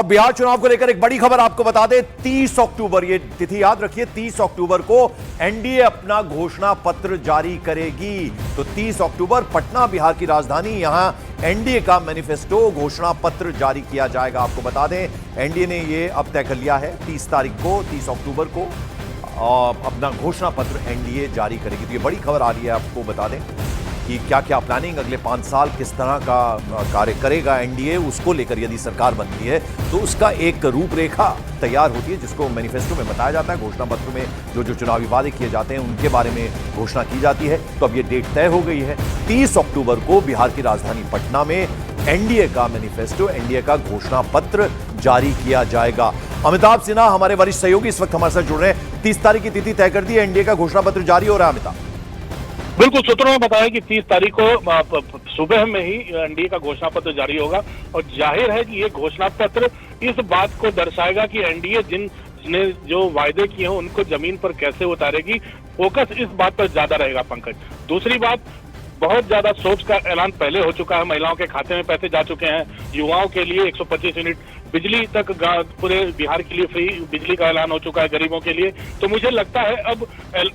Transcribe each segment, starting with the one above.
बिहार चुनाव को लेकर एक बड़ी खबर आपको बता दें। 30 अक्टूबर, ये तिथि याद रखिए, 30 अक्टूबर को एनडीए अपना घोषणा पत्र जारी करेगी। तो 30 अक्टूबर पटना बिहार की राजधानी, यहां एनडीए का मैनिफेस्टो घोषणा पत्र जारी किया जाएगा। आपको बता दें एनडीए ने ये अब तय कर लिया है 30 तारीख को, 30 अक्टूबर को अपना घोषणा पत्र एनडीए जारी करेगी। तो ये बड़ी खबर आ रही है। आपको बता दें कि क्या क्या प्लानिंग, अगले 5 साल किस तरह का कार्य करेगा एनडीए, उसको लेकर यदि सरकार बनती है तो उसका एक रूपरेखा तैयार होती है, जिसको मैनिफेस्टो में बताया जाता है। घोषणा पत्र में जो जो चुनावी वादे किए जाते हैं उनके बारे में घोषणा की जाती है। तो अब ये डेट तय हो गई है, 30 अक्टूबर को बिहार की राजधानी पटना में एनडीए का मैनिफेस्टो, एनडीए का घोषणा पत्र जारी किया जाएगा। अमिताभ सिन्हा हमारे वरिष्ठ सहयोगी इस वक्त हमारे साथ जुड़ रहे हैं। 30 तारीख की तिथि तय कर दी है, एनडीए का घोषणा पत्र जारी हो रहा है। अमिताभ, बिल्कुल, सूत्रों ने बताया कि 30 तारीख को सुबह में ही एनडीए का घोषणा पत्र जारी होगा और जाहिर है कि ये घोषणा पत्र इस बात को दर्शाएगा कि एनडीए जिसने जो वायदे किए हैं उनको जमीन पर कैसे उतारेगी। फोकस इस बात पर ज्यादा रहेगा पंकज। दूसरी बात, बहुत ज्यादा सोच का ऐलान पहले हो चुका है, महिलाओं के खाते में पैसे जा चुके हैं, युवाओं के लिए 125 यूनिट बिजली तक पूरे बिहार के लिए फ्री बिजली का ऐलान हो चुका है गरीबों के लिए। तो मुझे लगता है अब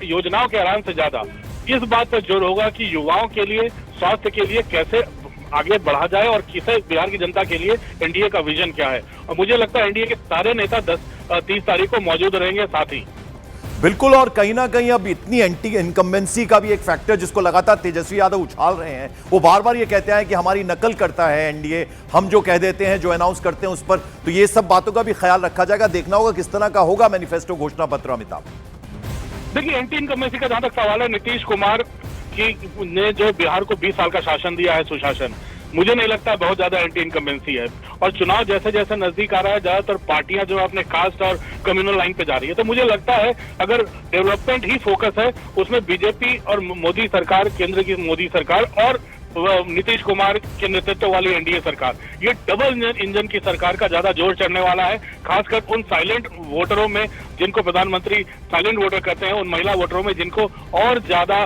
योजनाओं के ऐलान से ज्यादा इस बात पर जोर होगा कि युवाओं के लिए, स्वास्थ्य के लिए कैसे आगे बढ़ा जाए और किसे बिहार की जनता के लिए एनडीए का विजन क्या है। और मुझे लगता है एनडीए के सारे नेता 30 तारीख को मौजूद रहेंगे साथ ही। बिल्कुल, और कहीं ना कहीं अब इतनी एंटी इनकम्बेंसी का भी एक फैक्टर जिसको लगातार तेजस्वी यादव उछाल रहे हैं, वो बार बार ये कहते हैं कि हमारी नकल करता है एनडीए, हम जो कह देते हैं, जो अनाउंस करते हैं उस पर। तो ये सब बातों का भी ख्याल रखा जाएगा। देखना होगा किस तरह का होगा मैनिफेस्टो घोषणा पत्र। अमिताभ, देखिए, एंटी इनकम्बेंसी का जहां तक सवाल है, नीतीश कुमार ने जो बिहार को 20 साल का शासन दिया है, सुशासन, मुझे नहीं लगता बहुत ज्यादा एंटी इनकम्बेंसी है। और चुनाव जैसे जैसे नजदीक आ रहा है, ज्यादातर पार्टियां जो अपने कास्ट और कम्युनल लाइन पे जा रही है। तो मुझे लगता है अगर डेवलपमेंट ही फोकस है, उसमें बीजेपी और मोदी सरकार, केंद्र की मोदी सरकार और नीतीश कुमार के नेतृत्व वाली एनडीए सरकार, ये डबल इंजन की सरकार का ज्यादा जोर चढ़ने वाला है। खासकर उन साइलेंट वोटरों में जिनको प्रधानमंत्री साइलेंट वोटर कहते हैं, उन महिला वोटरों में जिनको और ज्यादा,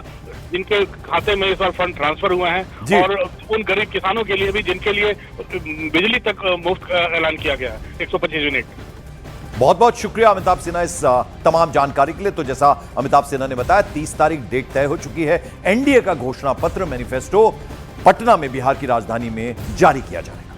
जिनके खाते में इस बार फंड ट्रांसफर हुए हैं, और उन गरीब किसानों के लिए भी जिनके लिए बिजली तक मुफ्त ऐलान किया गया है, 125 यूनिट। बहुत बहुत शुक्रिया अमिताभ सिन्हा इस तमाम जानकारी के लिए। तो जैसा अमिताभ सिन्हा ने बताया, 30 तारीख डेट तय हो चुकी है। एनडीए का घोषणा पत्र, मैनिफेस्टो पटना में बिहार की राजधानी में जारी किया जाएगा।